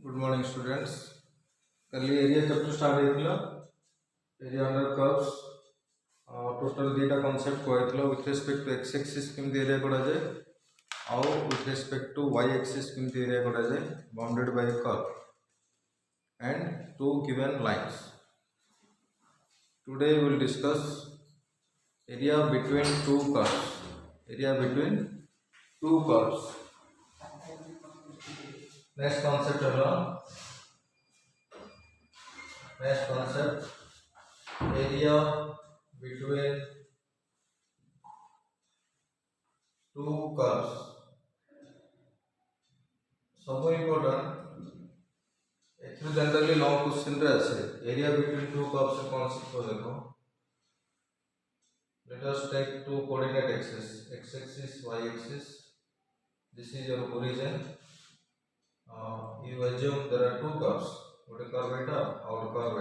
Good morning students. कल area chapter start होइतिला area under curves total दीटा concept कहैतिला with respect to X axis केमती area करा जाए और with respect to Y axis केमती एरिया करा जाए bounded by curve and two given lines. Today we will discuss area between two curves. Next concept area between two curves सब important एथु generally long question रे आसे area between two curves concept को देखो। Late us take two coordinate axis x axis y axis. This is your origin. You assume there are two curves, गोटे curve एटा और curve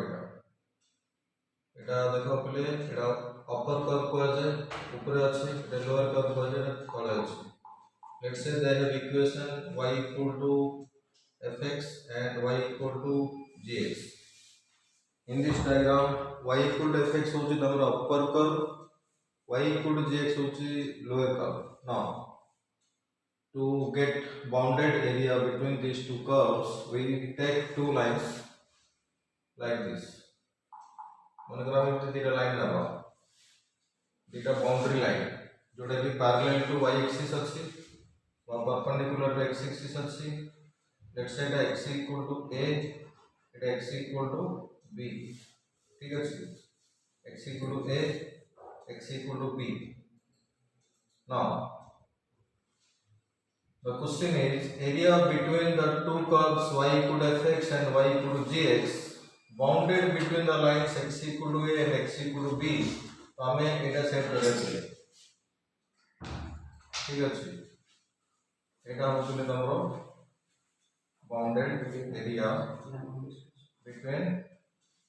एटा देखो पहले एटा upper curve को जाए ऊपर अछि एटा लोअर कर्व को जाए तळे अछि। लेट्स से they have equation y equal to fx and y equal to gx. In this diagram y equal to fx होची तमरा upper curve, y equal to gx होची lower curve. Now to get bounded area between these two curves we take two lines like this. मनकरा में दीटा line लगा दीटा boundary line जोटा कि parallel to y axis अछि और perpendicular to x axis अछि. Let's say एटा x equal to a एटा x equal to b. ठीक अछि x equal to a x equal to b. Now the question is area between the two curves y equal to fx and y equal to gx bounded between the lines x equal to a and x equal to b. तो हमें एटा set करले ठीक अछि एटा होतले तमरो bounded area between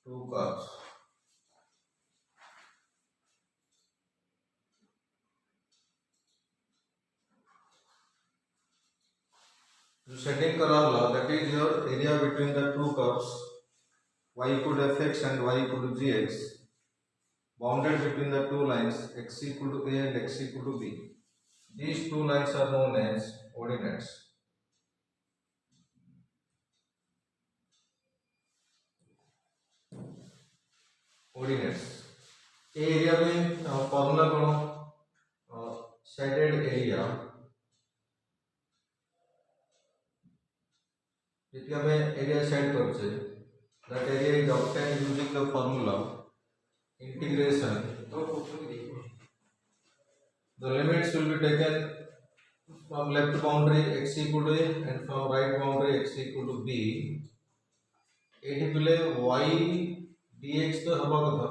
two curves. जो setting कराला that is your area between the two curves y equal to fx and y equal to gx bounded between the two lines x equal to a and x equal to b. These two lines are known as ordinates. Area में formula कौन shaded area यदि हमें area set करछे that area is obtained using the formula integration. The limits will be taken from left boundary x equal to a and from right boundary x equal to b. एठी पले y dx तो हबा कथा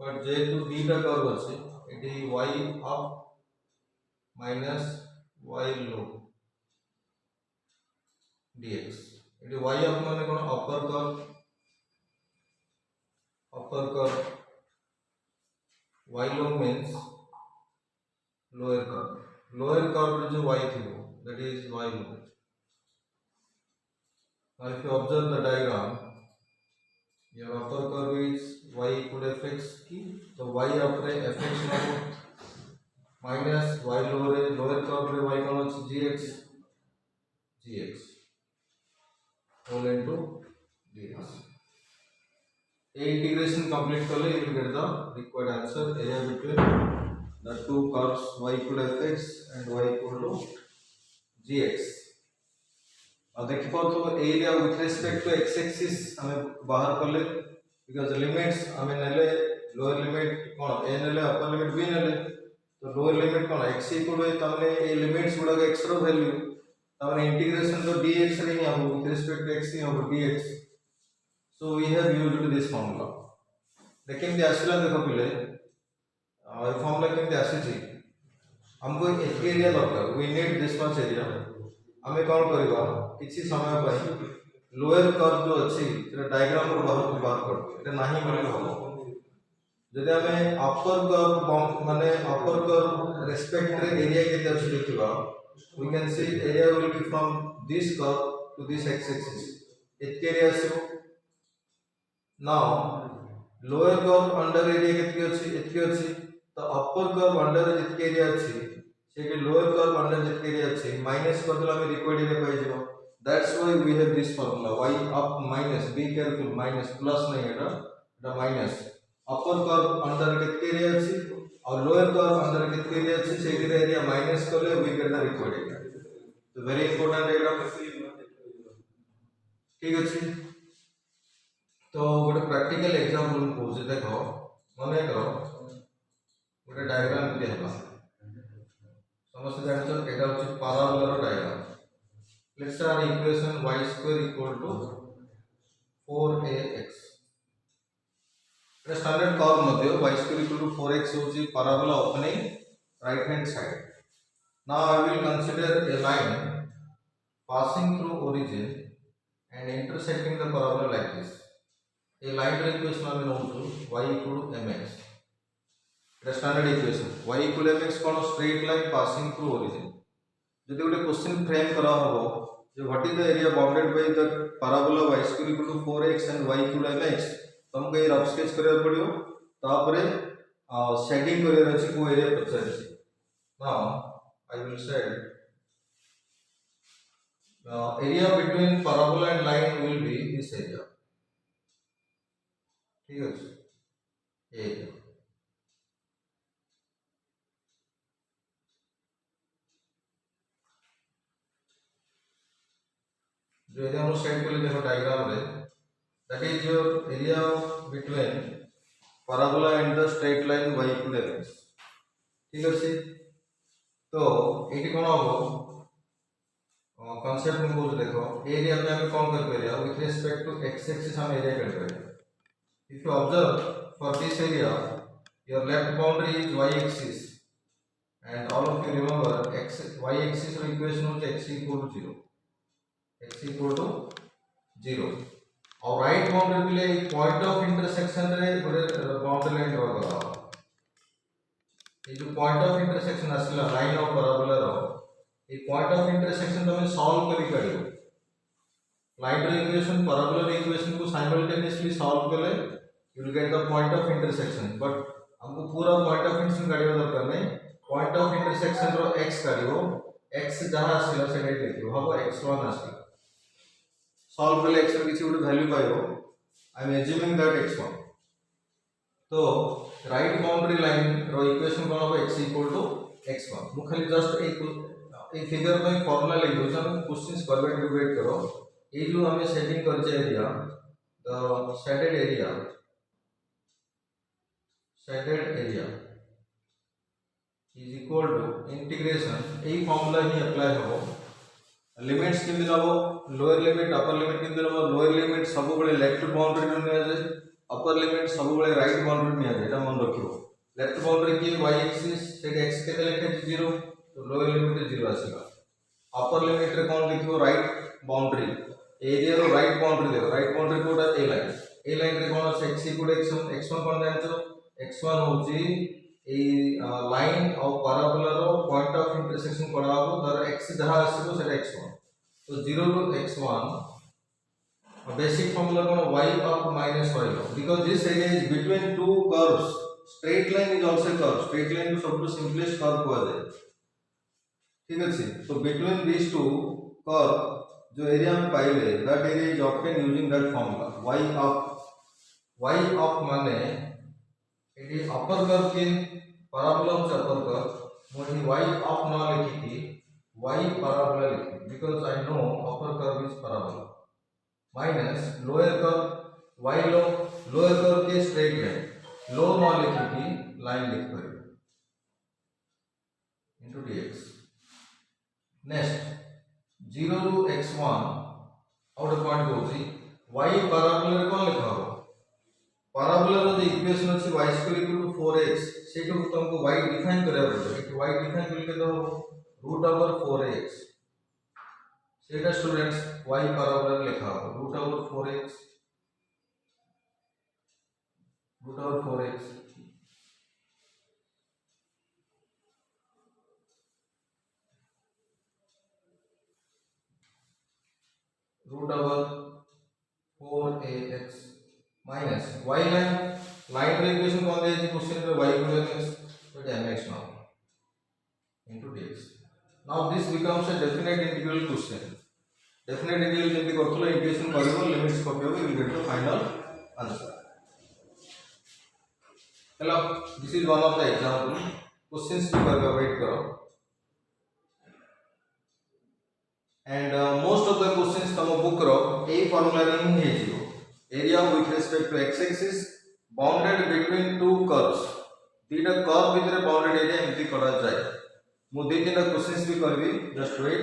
but जेतु beta curve अछि एठी y up minus y लो dx. एठी y up माने कोन अपर curve y लो means lower curve जो y थियो that is y low. Now if you observe the diagram your upper curve is y equal to fx तो y अपने fx नो minus y lower curve रे y कोन अछि gx whole into dx. A integration complete करले you will get the required answer area between the two curves y equal to fx and y equal to gx. अब देखो तो area with respect to x axis हमें बाहर करले because limits हमें नेले lower limit cone a नेले upper limit b नेले तो लोअर लिमिट कोन x इक्वल टू तमने ए लिमिट्स गुडा x रो वैल्यू तमने इंटीग्रेशन तो dx रे ही हम विथ रिस्पेक्ट टू x ही हम dx. So we have used this formula. लेकिन दे आसिला देखो पहले ये फॉर्मूला केमते आसी हमको एक एरिया दरकार we need this much area. हमें कौन करबा किछि समय पर लोअर कर्व जो अछि सेटा डायग्राम रो बाहर कर एटा नाही बोले हो. जदि हमें अपर कर्व माने अपर कर्व रिस्पेक्ट रे एरिया केते अछि देखिबा we can see area will be from this curve to this x axis. एतके एरिया आसीबो now lower curve under area केतके अछि एतके अछि तो अपर कर्व अंडर जेतके एरिया अछि सेके लोअर कर्व अंडर जेतके एरिया अछि माइनस कर देला हम रिक्वायर्ड एरिया पाइ जेबो that's why we have this formula y up minus be careful minus plus नहीं एटा माइनस अपर कर्व अंडर केतके एरिया अछि और लोअर कर्व अंडर केतके एरिया अछि सेके एरिया माइनस करले we get the required area तो वेरी इंपोर्टेंट एटा ठीक अछि तो गोटे प्रैक्टिकल एग्जांपल हम कहूँ देखो मन करो गोटे डायग्राम एमती है समस्त जानते एटा होची parabola diagram let's say our equation y square equal to 4ax standard curve मध्ये y square equal to 4x होची parabola opening right hand side now I will consider a line passing through origin and intersecting the parabola like this a line equation आमे नोचु y equal to mx standard equation y equal to mx cone straight line passing through origin जदि गोटे question frame करा हबो जो what is the area bounded by the parabola y square equal to 4x and y equal to mx तुमको ये rough sketch करिया पड़ियो तापरे शेडिंग करिया अछि को एरिया पचार अछि now I will said area between parabola and line will be this area ठीक अछि ये जो एरिया हम सेट कर देखो डायग्राम रे that is your area between parabola and the straight line y equal to x ठीक अछि तो एटी कोन हो कांसेप्ट में बोल देखो एरिया में हम कौन कर परिया with respect to x axis हम एरिया कर परिया if you observe for this area your left boundary is y axis and all of you remember x y axis रो इक्वेशन होचे x equal to 0 x equal to 0 और right boundary के लिए point of intersection रे गोटे boundary line draw करा ये जो पॉइंट ऑफ इंटरसेक्शन आसला लाइन ऑफ पैराबोला रो ये पॉइंट ऑफ इंटरसेक्शन तुम सॉल्व करि परियो लाइन रो इक्वेशन पैराबोला रो इक्वेशन को साइमल्टेनियसली सॉल्व करले you will get the point of intersection but हमको पूरा पॉइंट ऑफ इंटरसेक्शन काढिबा दरकार नै पॉइंट ऑफ इंटरसेक्शन रो x काढिबो x जहां आसीला से डेट देखियो हबो x1 आसीला सॉल्व करले x रो किछि उडे वैल्यू पाइबो I am assuming that x1 तो राइट बाउंड्री लाइन रो इक्वेशन कोन हबो x इक्वल टू x1 मु खाली जस्ट एक फिगर में फार्मूला लिख दो हम क्वेश्चंस करबे वेट करो ए जो हमें सेटिंग कर जे area the shaded area is equal to integration ए फार्मूला ही अप्लाई हो लिमिट्स केमि लबो लोअर लिमिट अपर लिमिट केमि लबो लोअर लिमिट सब बळे लेफ्ट बाउंड्री रे निया जाय अपर लिमिट सब बळे राइट बाउंड्री निया जाय एटा मन रखियो लेफ्ट बाउंड्री की y एक्सिस से x केते लिखे 0 तो लोअर लिमिट 0 आसीबा अपर लिमिट रे कोन लिखियो राइट बाउंड्री एरिया रो राइट बाउंड्री देखो राइट बाउंड्री कोटा ए लाइन रे कोन x इक्वल x1 कोन जानछो x1 होची ए लाइन ऑफ पैराबोला रो पॉइंट ऑफ इंटरसेक्शन कोडा हो तर x जहां आसीबो सेटा x1 तो 0 टू x1 बेसिक फार्मूला कोन y up minus y low because this area is between two curves straight line is also a curve straight line को सब to simplest curve को जाए ठीक अछि तो between these two curve जो area में पाइले that area is obtained using that formula y up माने एटी अपर कर्व के पैराबोला से अपर कर्व मोही y up ना लिखी थी y पैराबोला लिखी because I know upper curve is parabola minus lower curve y low lower curve के straight line low ना लिखी थी line लिख कर into dx next 0 to x1 out point होची y पैराबोला रे कोन लिखा हो पैराबोला रो जो इक्वेशन अछि y square equal to 4x सेटो तुमको y डिफाइन करया पड़ो एक y डिफाइन करके दो रूट ओवर 4x सेटा स्टूडेंट्स y पैराबोला लिखा हो root over 4x root over 4x root over 4ax minus y line रे इक्वेशन कौन दिया है क्वेश्चन रे y इक्वल mx तो mx now into dx. Now this becomes a definite integral question. Definite integral जब भी करथलो इंटीग्रेशन करिवो लिमिट्स पकेबो you will get the final answer. Hello, this is one of the example. Questions to करके wait करो. And most of the questions तम book रो ए formula रे ही हे जिवो. Area with respect to x axis bounded between two curves. दीटा curve भितर bounded area एमती करा जाए. मु दे तीनटा क्वेश्चंस भी करबी जस्ट वेट.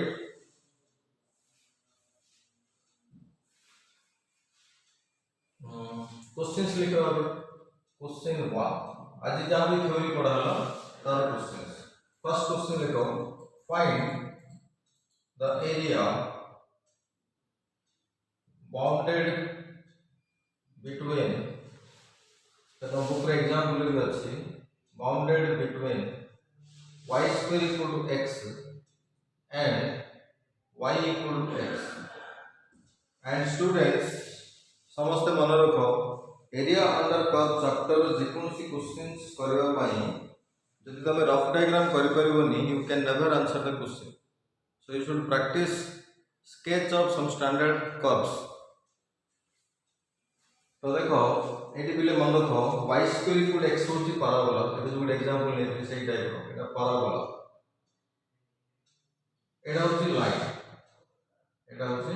क्वेश्चंस लिखो अब. क्वेश्चन 1 आज जहां भी थ्योरी पढ़ाला तार क्वेश्चंस. फर्स्ट क्वेश्चन लिखो find the area bounded between तो बुक रे एग्जांपल भी अछि bounded between y square equal to x and y equal to x. And students समस्त मन रखो एरिया अंडर कर्व चैप्टर जेकोसी क्वेश्चंस करबा पई जदि तमे रफ डायग्राम करि परिबोनी you can never answer the question. So you should practise sketch of some standard curves. तो देखो एटी पिले मन रखो y स्क्वायर इक्वल x होची पैराबोला. एटा जो एग्जांपल लेते सेही टाइप रो एटा पैराबोला. एटा होची लाइन. एटा होची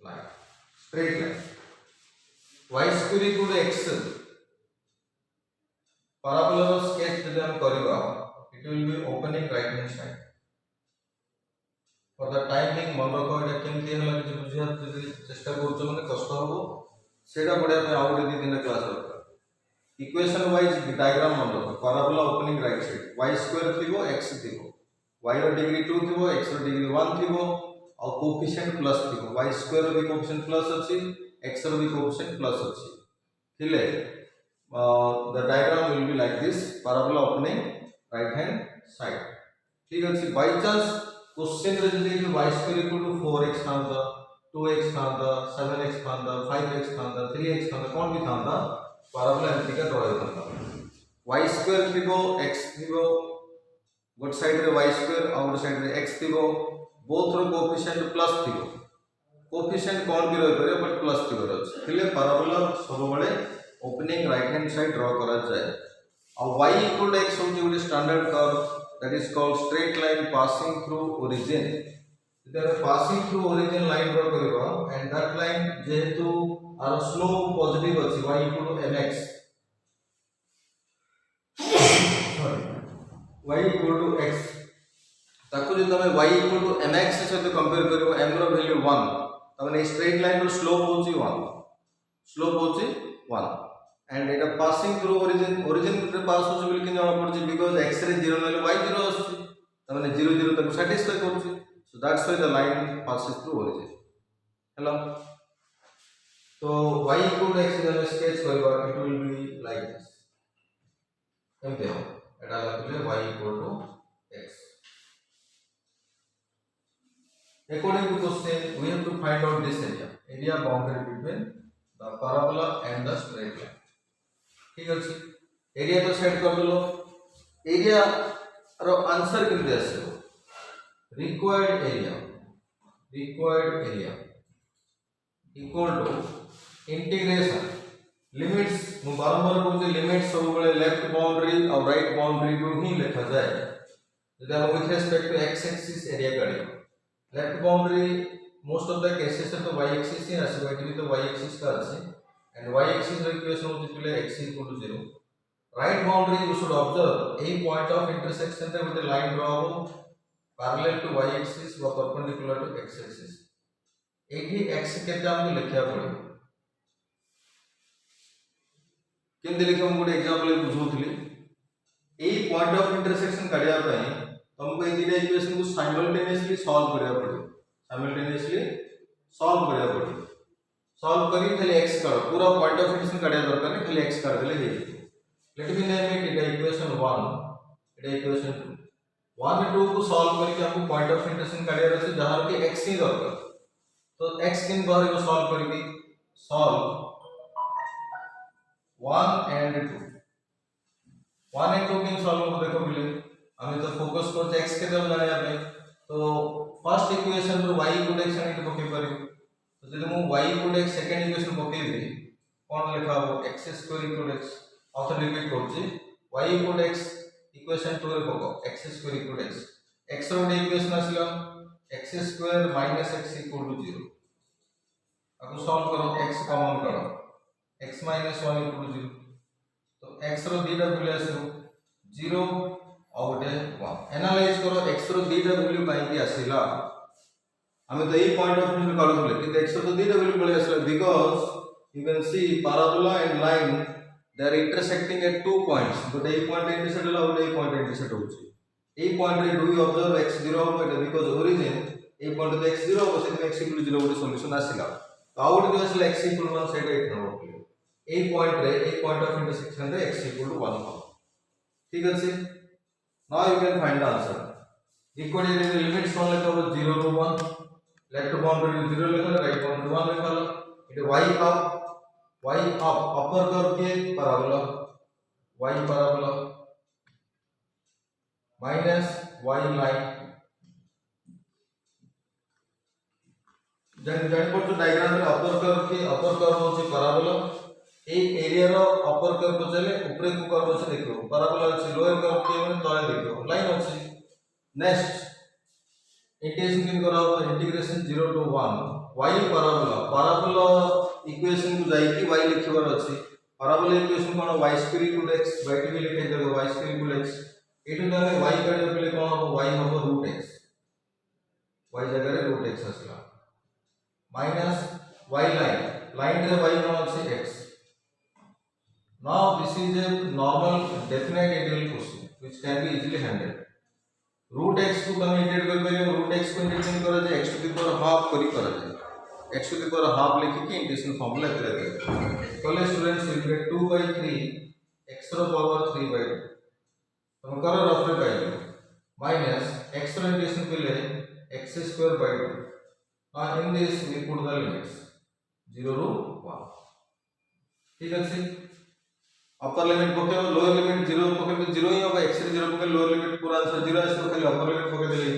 line straight line. y square equal x parabola रो स्केच जदि हम करबा it will be opening right hand side. For the timing मन रखो एटा केमती होला कि बुझिया जदि चेष्टा करछ माने कष्ट होबो सेटा पढ़िया पे आउट दी दिन क्लास होता. इक्वेशन वाइज डायग्राम मन रखो. Parabola opening right side y square थिबो x थिबो y रो डिग्री 2 थिबो x रो डिग्री 1 थिबो और कोएफिशिएंट प्लस थिबो. y स्क्वायर रो भी कोएफिशिएंट प्लस अछि x रो भी कोएफिशिएंट प्लस अछि. थिले the diagram will be like this. Parabola opening right hand side. ठीक अछि. बाय चांस क्वेश्चन रे जदि y square equal to 4x थांदा 2x थांदा 7x थांदा 5x थांदा 3x थांदा कौन भी थांदा पैराबोला एमती का तोड़ा थांदा. y स्क्वायर थिबो x थिबो गोट साइड रे y स्क्वायर और साइड रे x थिबो. बोथ रो कोएफिशिएंट प्लस थिबो. कोएफिशिएंट कौन भी रह पारे बट प्लस थिबो अछि. थिले पैराबोला सब बळे opening right hand side draw करा जाय. और y इक्वल टू x होची गोटे standard curve that is called straight line passing through origin. There are passing through origin line draw करिवा and that line जेहेतु आर स्लोप पॉजिटिव अछि y equal to mx sorry y equal to x ताको जे तमे y equal to mx सहित compare करिवो m रो value 1 तमने straight line रो slope होची 1 slope होची 1 and Etah passing through origin रे पास होची बिल कि जणा पड़ची बिकॉज़ x रे 0 नले y 0 आछि तमने 0 0 तक सैटिस्फाई करछि. So that's why the line passes through origin. Hello. So y equal to x is a sketch करबा it will be like this. एमते हो एटा लागले y equal to x. According to question we have to find out this area boundary between the parabola and the straight line. ठीक अछि. Area तो set कर दलो. Area रो answer केमते आसे required area equal to integration limits. मु बारंबार कहूँ limit सब बड़े लेफ्ट बाउंड्री और राइट बाउंड्री को ही लिखा जाए. जब हम with respect to x axis area काढियो left boundary most of the cases तो y एक्सिस ही आसे. बाकी तो y एक्सिस का आसे एंड y एक्सिस रो इक्वेशन होची पले x equal to 0. Right boundary you should observe ए पॉइंट ऑफ इंटरसेक्शन रे गोटे लाइन ड्रा हो parallel to y axis व perpendicular to x axis. एठी x केते हमको लिखिया पड़े केमते लिखम गोटे एग्जांपल बुझौथली. ए पॉइंट ऑफ इंटरसेक्शन काढिया पई तुमको ए दिना इक्वेशन को साइमल्टेनियसली सॉल्व करिया पड़े. साइमल्टेनियसली सॉल्व करिया पड़े. सॉल्व करी खाली x काढो पूरा पॉइंट ऑफ इंटरसेक्शन काढिया दरकार नहीं खाली x काढ देले हे. Let me name it equation 1 एटा इक्वेशन 2 1 2 को सॉल्व करके हमको पॉइंट ऑफ इंटरसेक्शन काढिया रहছে जहां के x ही दरकार. तो x किन बारे को सॉल्व करबी solve 1 and 2. 1 and 2 के सॉल्व को देखो पहले हमें तो फोकस करते x के दम जाने पे तो फर्स्ट इक्वेशन रो y इक्वल x आने के पके परियो तो जदि मु y equal x second equation पकेबी कोन लिखा हो x² equal x out repeat करछि y इक्वल x इक्वेशन 2 रे पको x² इक्वल x x रो इक्वेशन आसिलो x² - x इक्वल टू 0 अब सॉल्व करो x कॉमन करो x - 1 इक्वल टू 0 तो x रो दीटा वैल्यू आसो 0 और गोटे 1 एनालाइज करो x रो दीटा वैल्यू काई की आसिला हमें तो ये पॉइंट ऑफ व्यू काढुले कि x रो दीटा वैल्यू बोले आसिला because you can see parabola and line they are intersecting at two points गोटे ए पॉइंट इंटरसेक्ट होला गोटे ए पॉइंट इंटरसेक्ट होछि ए पॉइंट रे डू यू ऑब्जर्व x 0 हो एटा बिकॉज़ ओरिजिन ए पॉइंट तो x 0 हो से x इक्वल 0 गोटे सॉल्यूशन आसिला तो आउट जो आसिला x इक्वल 1 सेटा एट नंबर ए पॉइंट ऑफ इंटरसेक्शन रे x इक्वल टू 1 हो ठीक अछि now you can find the answer equal limits कोन लेखा हो 0 टू 1 लेफ्ट बाउंड्री 0 लेखा राइट बाउंड्री 1 लेखा it y up upper curve के parabola y parabola minus y line जन पर जो डायग्राम रे अपर कर्व होची पैराबोला ए एरिया रो अपर कर्व चले ऊपर को कर्व से देखो पैराबोला अछि लोअर कर्व के माने तळे देखो लाइन अछि नेक्स्ट इंटीग्रेशन किन करा हो integration 0 to 1 y parabola equation को जाई कि y लिखिबार अछि पैराबोला इक्वेशन कोन y² * x y भी लिखे देबो y² * x एटु दाने y काढे पले कोन हो y हो √x y जगह रे √x असला माइनस y लाइन रे y कोन अछि x now this is a normal definite integral question which can be easily handled √x को तमे इंटीग्रेट कर परियो √x को इंटीग्रेट करा जाय x to the power half करी करा जाय x to the power half लिखि के इंटीग्रेशन फार्मूला अप्लाई करें college students will get 2/3 x रो पावर 3/2 तुम करो रफ रे पाइलो माइनस x रो इंटीग्रेशन के लिए x²/2 now in this we put the limits 0 to 1 ठीक अछि अपर लिमिट पके लोअर लिमिट 0 पके 0 ही होगा x रे 0 पके लोअर लिमिट पूरा आंसर 0 आसे खाली अपर लिमिट पके देले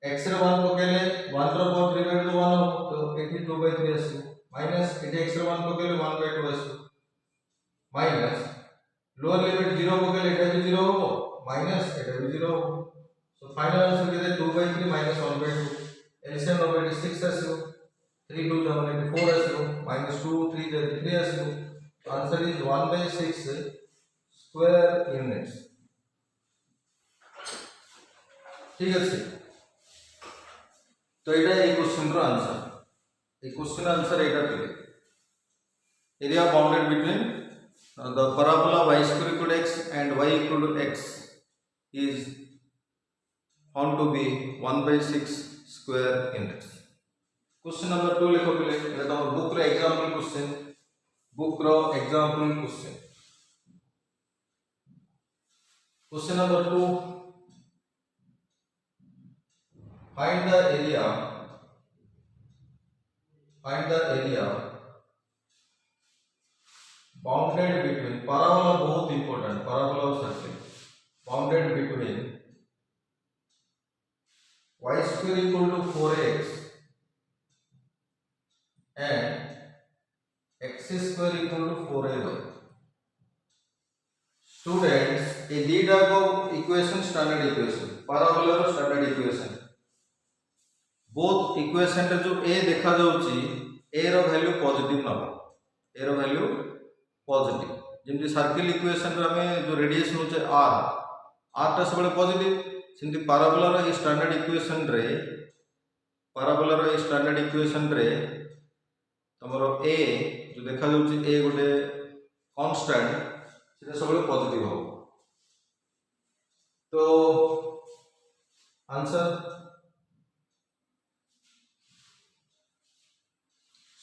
x रे 1 पकेले 1 रो पावर 3/2 1 हो तो एठी 2/3 आसी माइनस एठी x रे 1 पकेले 1/2 आसी माइनस लोअर लिमिट 0 पकेले एटा भी 0 हो माइनस एटा भी 0 हो सो फाइनल आंसर केते 2/3 - 1/2 एलसीएम ऑफ 6 आसी 3 2 7 4 आसी माइनस 2 3 3 आसी आंसर इज 1/6 स्क्वायर यूनिट्स ठीक अछि तो एटा ए क्वेश्चन रो आंसर ए क्वेश्चन आंसर एटा थिले area bounded between the parabola y² x and y equal to x is found to be 1/6 square units question number 2 लिखो पले एटा तो बुक रो example question question number 2 find the area bounded between parabola बहुत important parabola और circle bounded between y² equal to 4x and x² equal to 4ay students a data को equation standard equation parabola रो standard equation both equation रे जो a देखा जाउची a रो value positive नबो a रो वैल्यू पॉजिटिव जेमति सर्किल इक्वेशन रे हमें जो रेडियस होचे r टा सबले पॉजिटिव सिंति पैराबोला रो स्टैंडर्ड इक्वेशन रे तमरो a जो देखा जाउची a गोटे कांस्टेंट सेटा सबले पॉजिटिव हो तो answer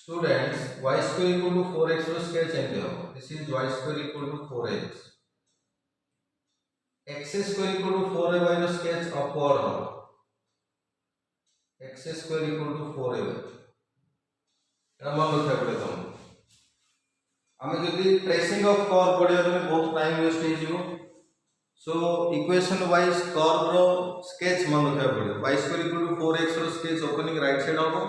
students y² equal to 4x रो स्केच एंड हो this is y² equal to 4x x² equal to 4ay रो स्केच अपवर्ड हो x² equal to 4ay एटा मन रखा पड़े तुम आमे जदी ट्रेसिंग ऑफ कर्व पढ़िया तो बहुत टाइम वेस्ट हो जिवो सो इक्वेशन वाइज कर्व रो स्केच मन रखा पड़े y square equal to 4x रो स्केच ओपनिंग राइट साइड हो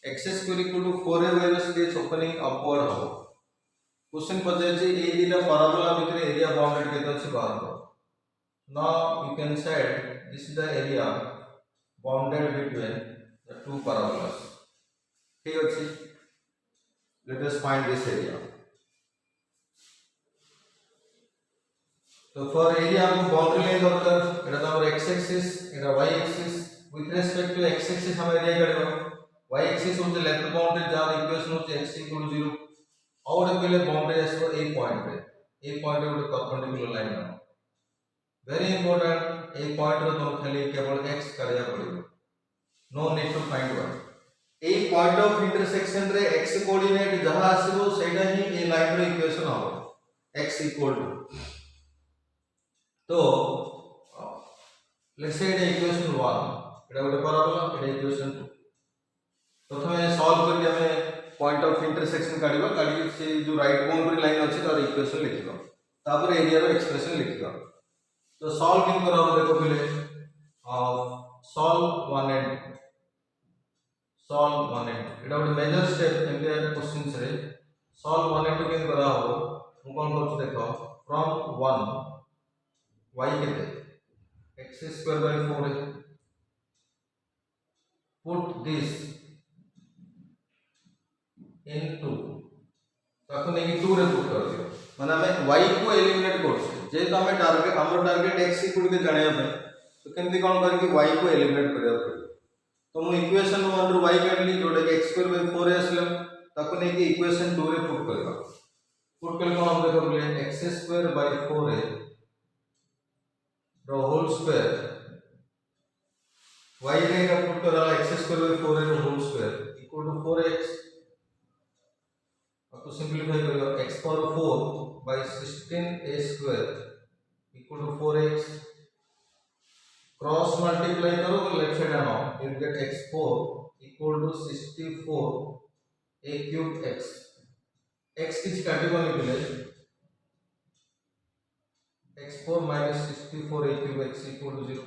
x square equal to 4ay रो स्केच ओपनिंग अपवर्ड हो क्वेश्चन पजे जे ए दिना पैराबोला भितर एरिया बाउंडेड केते अछि बाहर now you can say this is the area bounded between the two parabolas ठीक अछि let us find this area तो फॉर एरिया हमको बाउंड्री लाइन दरकार एटा हमर x एक्सिस एटा y axis with respect to x axis हम area करबो y एक्सिस होचे लेफ्ट बाउंड्री जार इक्वेशन होचे x 0 और पहले बाउंड्री आसो ए पॉइंट पे गोटे परपेंडिकुलर लाइन बना वेरी इंपोर्टेंट ए पॉइंट रो तुम खाली केवल x करिया पड़िबो no need to find y ए पॉइंट ऑफ इंटरसेक्शन रे x कोऑर्डिनेट जहां आसीबो सेटा ही ए लाइन रो इक्वेशन हो x इक्वल टू तो लेट्स से एटा इक्वेशन 1 एटा गोटे पैराबोला एटा इक्वेशन 2 प्रथमे सॉल्व करके हमें पॉइंट ऑफ इंटरसेक्शन काढी से जो राइट बाउंड्री लाइन अछि तार इक्वेशन लिखिबो तापर एरिया रो एक्सप्रेशन लिखिबो तो सॉल्व किन करब देखो पहले सॉल्व 1 एंड एटा गोटे मेजर स्टेप एमके क्वेश्चन रे सॉल्व 1 एंड किन करा हो मु कोन करछ देखो फ्रॉम 1 y केते x square by 4 put this into ताको नेकी 2 रे पुट कर दियो माने हमें y को एलिमिनेट करछ जे तो हमें टारगेट हमर टारगेट x इक्वल के जानिया पे तो केमती कोन करके y को एलिमिनेट करिया पड़े तो मु इक्वेशन 1 रो y काढली जोडे x स्क्वायर बाय 4 आसले ताको नेकी इक्वेशन 2 रे पुट करबा पुट करले कोन हम देखो बोले x स्क्वायर बाय 4 रो होल स्क्वायर y रे का पुट करला x स्क्वायर बाय 4 रो whole square equal to 4x अब तो सिंपलीफाई करियो x power 4 by 16a square equal to 4x cross multiply करो तो लेफ्ट साइड आनो you get x4 equal to 64a cube x x किछ काटिबो नै दिले x4 minus 64a cube x equal to 0.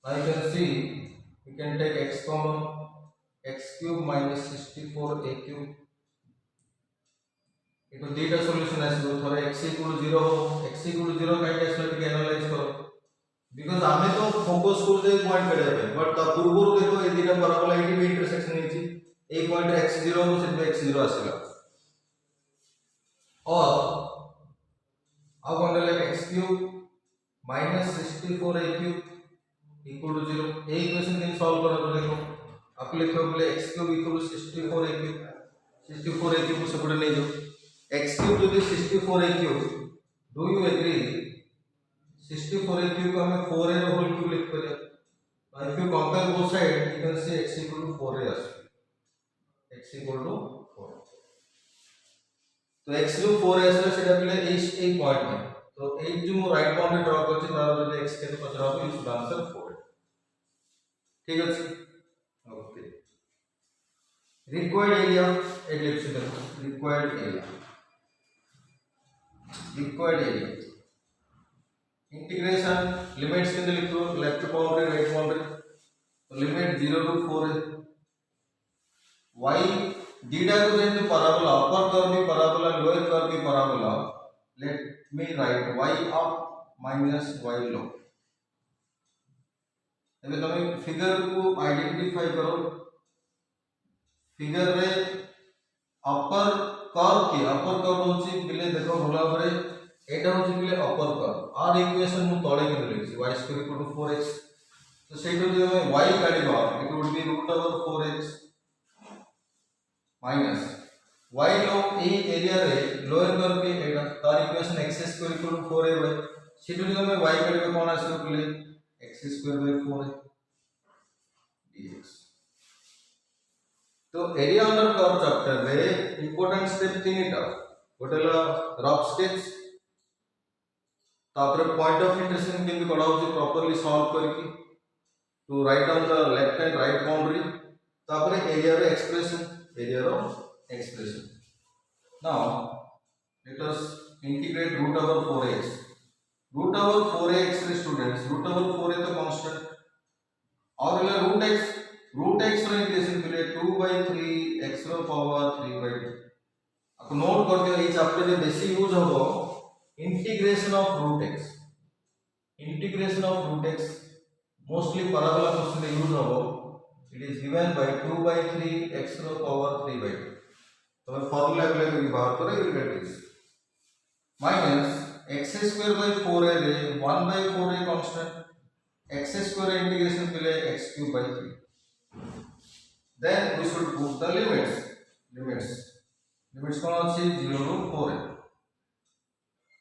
Now you can see we can take x common x cube minus 64a cube. इको दीटा solution आसबो थोड़ा x equal to 0 हो x equal to 0 काहे आसले टिके एनालाइज करो बिकॉज़ आमे तो फोकस कर दे पॉइंट करिया पे बट ता पूर्वरु देखो ए दीटा पैराबोला एटी भी इंटरसेक्शन हेची ए पॉइंट x0 हो सेट x0 आसीला और अब कौन ले x cube minus 64a cube equal to 0 ए इक्वेशन दिन सॉल्व करो तो देखो आप लिखो बोले x cube equal to 64a cube से पड़े नहीं जो x क्यूब जो 64a cube do you agree 64a cube को हमें 4a रो होल क्यूब लिख करिया if you compare both side you can see x equal to 4a x equal to 4 तो x रो 4 आसले सेटा पले ए पॉइंट में तो ए जो मो राइट बाउंड्री ड्रा करछि तार जदि x के पचरा हो यू शुड आंसर 4 ठीक अछि okay required area ellipse required area integration limits किंद लिखो लेफ्ट बाउंड्री राइट बाउंड्री तो लिमिट 0 टू 4 है y dीटा को जेंतु पैराबोला अपर कर्व भी पैराबोला लोअर कर्व भी parabola let me write y up minus y low एबे तमे फिगर को आइडेंटिफाई करो फिगर रे अपर कर्व होची बिले देखो भला भरे एटा होची बिले अपर कर्व आर इक्वेशन मु तळे के लिखि y square equal to 4x तो सेटो जे हम y काढिबा it would be root over 4x minus y लो ए एरिया रे लोअर कर्व के एटा तार equation x square equal to 4a by सेटो जे हम y काढिबा कोन आसो बिले x square by 4a dx तो एरिया अंडर कर्व चैप्टर रे इंपोर्टेंट स्टेप तीनटा गोटेला रफ स्केच तापर पॉइंट ऑफ इंटरसेक्शन केमि कढा होची प्रॉपर्ली सॉल्व करके to right on the left and right boundary तापर area row expression area row expression. Now let us integrate root over 4x. Root over 4x students, root over 4 is the constant और root x रो integration के लिए 2 by 3 x रो power 3 by 2 आपको note कर दियो ये चैप्टर में बेसी यूज होबो integration of root x mostly parabola question में यूज होबो it is given by 2 by 3 x रो पावर 3 by 2 तो फार्मूला के लिए व्यवहार करें will get this minus x square by 4a रे 1 by 4 a constant x square integration के लिए x cube by 3 then we should put the limits कौन अच्छी 0 ରୁ 4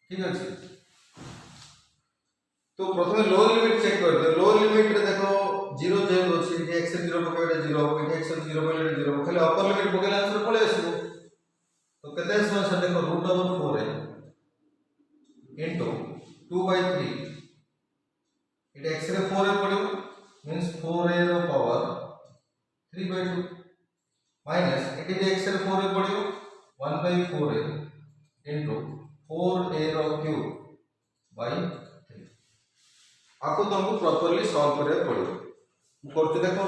ठीक अछि तो प्रथमे लोअर लिमिट चेक कर दे लोअर लिमिट रे देखो 0 जे अछि कि x 0 पकेबे 0 कि x 0 पकेबे 0 खाली अपर लिमिट पकेला आंसर पळे आसीबो तो केते समय से देखो √4 into 2 by 3 it x रे 4 रे पड़ियो मींस 4a रो power 3 by 2 minus it is x रे 4 रे पड़ियो 1 by 4a into 4a रो क्यूब by 3 आपको तुमको प्रॉपर्ली सॉल्व करे पड़ियो मु करते देखो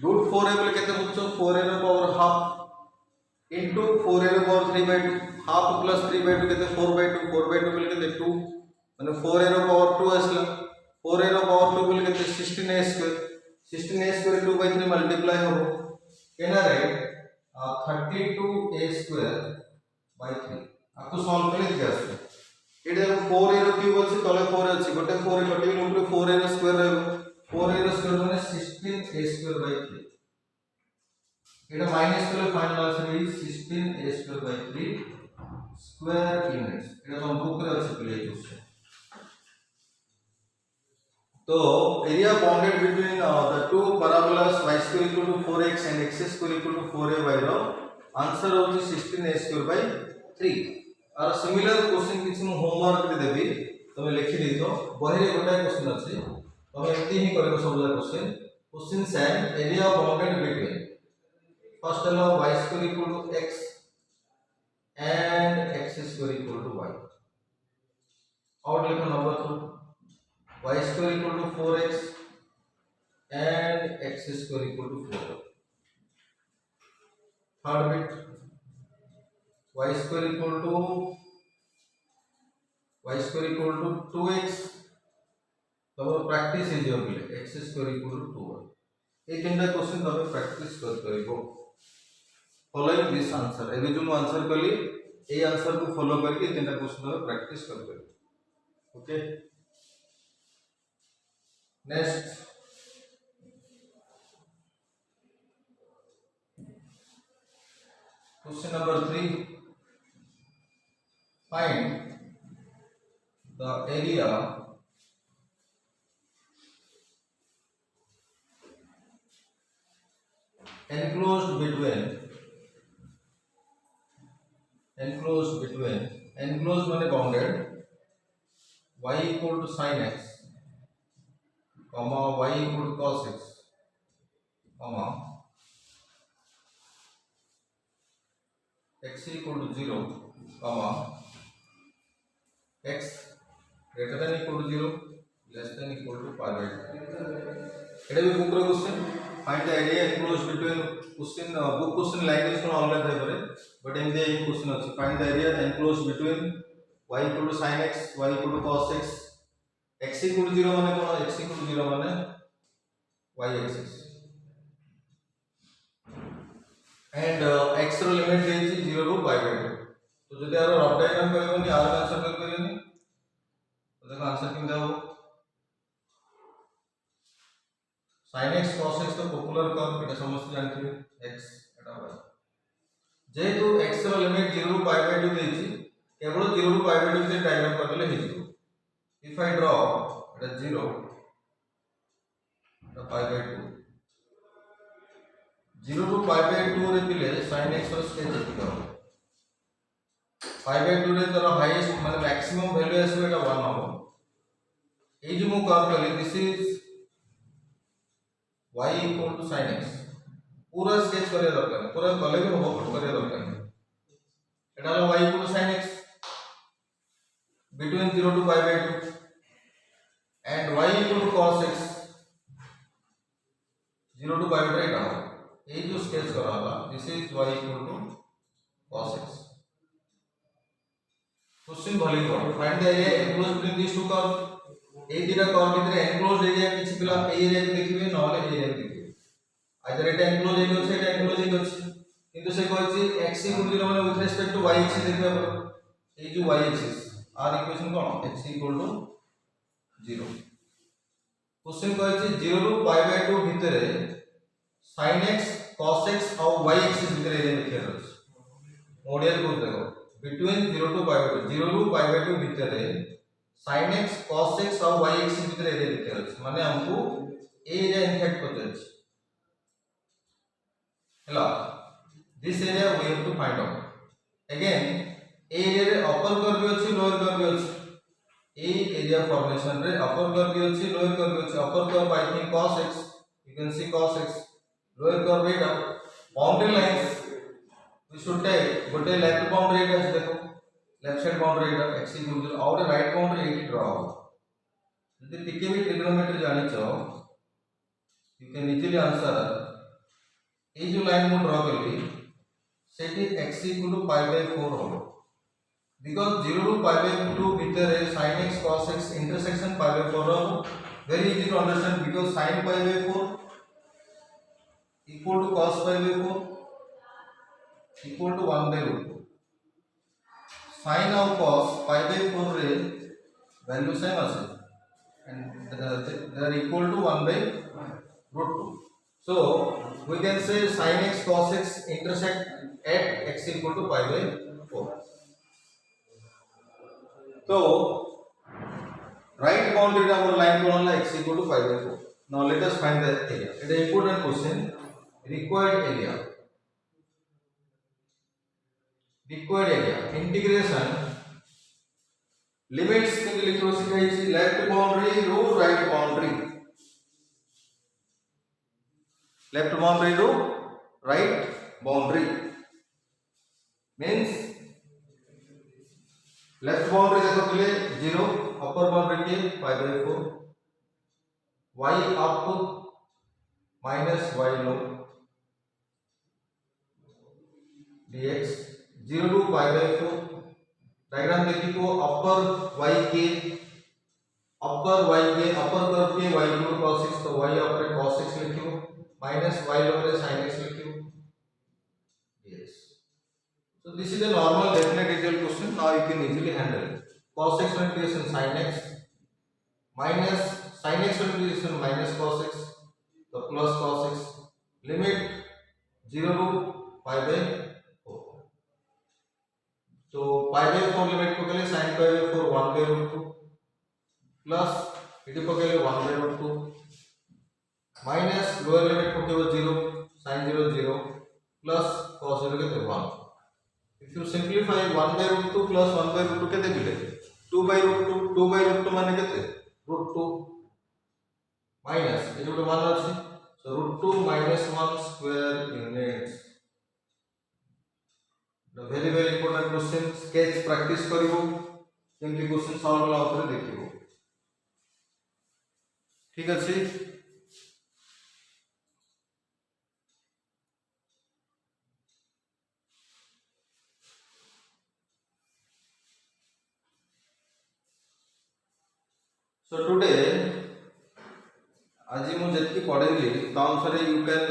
√4a बोले केते बुझो 4a रो पावर हाफ into 4a रो power 3 by 2 half plus 3 by 2 केते 4 by 2 बोले केते 2 माने 4a रो पावर 2 आसला 4a रो पावर 2 बोले केते 16a स्क्वायर 2 by 3 मल्टीप्लाई होबो केना राइट 32a स्क्वायर by 3 आपको सॉल्व करले दिया आसे एडे 4a रो क्यूब अछि तले 4 अछि गोटे 4 कटि गेल ऊपर 4a रो स्क्वायर रहबो 4a रो स्क्वायर माने 16a स्क्वायर by 3 एडे माइनस करले final answer is 16a square by 3 square units एडे हम बुक करे अछि प्ले क्वेश्चन तो area bounded between the two parabolas y square equal to 4x and x square equal to 4ay रो answer होची 16a square by 3 और similar question किछ मु होमवर्क रे देबी तमे लिखि देतो बहिरे गोटा क्वेश्चन अछि तमे एति ही करबो सब question same area bounded between first लो y square equal to x and x square equal to y और लिखो number 2 y square equal to 4x and x square equal to 4 third bit y square equal to 2x तो practice is your बिले x square equal to 2y ए तीनटा question तमे practice करबो following this answer एबे जो answer करली A answer को follow करके तीनटा क्वेश्चन तमे प्रैक्टिस करबो okay Next, question number 3. Find the area enclosed between माने bounded y equal to sin x comma y equal to cos x comma x equal to 0 comma x greater than equal to 0 less than equal to pi by 2 एटा भी book रो question find the area enclosed between question book question language को अलग थाई पारे but in the question अछि find the area enclosed between y equal to sin x y equal to cos x x equal to 0 माने कोन x equal to 0 माने y axis and x रो लिमिट देछि 0 ରୁ y by 2 तो जदि आरो रफ डायग्राम करबनी आर आंसर कर परियनी तो देखो आंसर किंदा हो sin x cos x तो पॉपुलर कर्व एटा समस्त जानथिबे x एटा y जेतु x रो लिमिट 0 ରୁ y by 2 देछि केवल 0 ରୁ y by 2 के डायग्राम कर देले हेजिबो if I draw at 0 the pi by 2 0 to pi by 2 रे पिले sin x रो स्केच एतिका pi by 2 रे तर हाईएस्ट माने मैक्सिमम वैल्यू आसे एटा 1 हो ए जो मु कर करले this is y equal to sin x पूरा स्केच करे दरकार पूरा कले भी हो करे दरकार এটা হলো y equal to sin x between 0 to pi by 2 and y equal to cos x 0 to pi by 2 এটা হবে এই যে স্কেচ করা হলো this is y equal to cos x question भले करो find the area enclosed between this two curve এই দুইটা কর্ভ ভিতরে এনক্লোজ্ড এরিয়া কিছু পেলাম এই এরিয়া দেখিবে নহলে এই এরিয়া দেখিবে আইদার এটা এনক্লোজ এরিয়া আছে এটা এনক্লোজ এরিয়া আছে কিন্তু সে কইছে x ইকুয়াল টু 0 মানে with respect to y axis দেখবে আমরা এই যে y এক্সিস আর ইকুয়েশন কোন x ইকুয়াল টু 0 क्वेश्चन কইছে 0 টু পাই বাই 2 ভিতরে sin x cos x আর y এক্সিস ভিতরে এরিয়া লিখা আছে মডেল কোড দেখো between 0 to pi by 2 0 to pi by 2 ভিতরে sin x cos x और y एक्सिस ভিতরে এরিয়া দিতে হচ্ছে মানে हमको এই এরিয়া ইনফেক্ট করতে হচ্ছে হলো this area we have to find out again এই এরিয়ার অপর কার্ভ আছে লোয়ার কার্ভ আছে এই এরিয়া ফর্মেশন রে অপর কার্ভ আছে লোয়ার কার্ভ আছে upper curve I think cos x you can see cos x lower curve এটা boundary lines we should take গোটে লেফট বাউন্ডারি এটা আছে দেখো लेफ्ट साइड बाउंड्री এটা x इक्वल टू और राइट बाउंड्री एट ड्रा हो যদি টিকে भी ट्रिग्नोमेट्री जानी चाहो यू कैन इजीली आंसर এই যে লাইন মু ড্র করলি সেটি x equal to pi by 4 হবে বিকজ 0 টু পাই বাই 2 ভিতরে sin x cos x intersection pi by 4 হবে very easy to understand because sin pi by 4 equal to cos pi by 4 equal to 1 by root 2 sin of cos pi by 4 रे value same আছে and they are equal to 1 by root 2 so we can say sin x cos x intersect at x equal to pi by 4 so right boundary টা আমরা line কোন হলো x equal to pi by 4 now let us find the area it is important question required area integration limits में लिखो सिखाई थी left boundary रो right boundary means left boundary देखो पहले 0 अपर बाउंड्री के pi by 4 y up minus y low dx 0 to pi by 4 diagram देखिए तो अपर y के अपर कर्व के y equal to cos x तो y अपने cos x लिखियो minus y lower sin x लिखियो yes so this is a normal definite integral question now you can easily handle it cos x integration sin x minus sin x integration minus cos x तो plus cos x limit 0 to pi by 4 तो pi by 4 limit पकड़ले sin pi by 4 1 by root 2 plus इधर पकड़ले 1 by root 2 minus lower limit पकड़ो 0 sin 0 0 plus cos 0 के 1 if you simplify 1 by root 2 plus 1 by root 2 केते मिले 2 by root 2 माने केते root 2 माइनस ये जो 1 আছে so root 2 minus 1 square units the very important question sketch practice करिवो केमती क्वेश्चन सॉल्व वाला उत्तर देखिवो ठीक अछि so today आज मु जेतकी पढेली ता अनुसार you can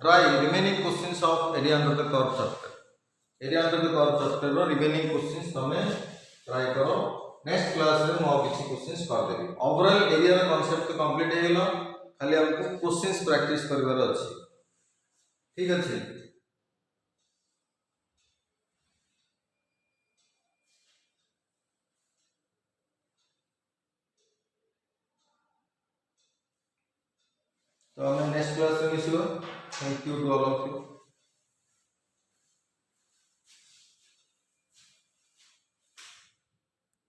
try remaining questions of area under the curve chapter रो रिमेनिंग क्वेश्चंस तमे ट्राई करो नेक्स्ट क्लास रे मो किछि क्वेश्चंस कर देबी ओवरऑल एरिया रो कांसेप्ट तो कंप्लीट हे गेलो खाली हमको क्वेश्चंस प्रैक्टिस करबार अछि ठीक अछि तो हमें नेक्स्ट क्लास में मिसिबो thank you to all of you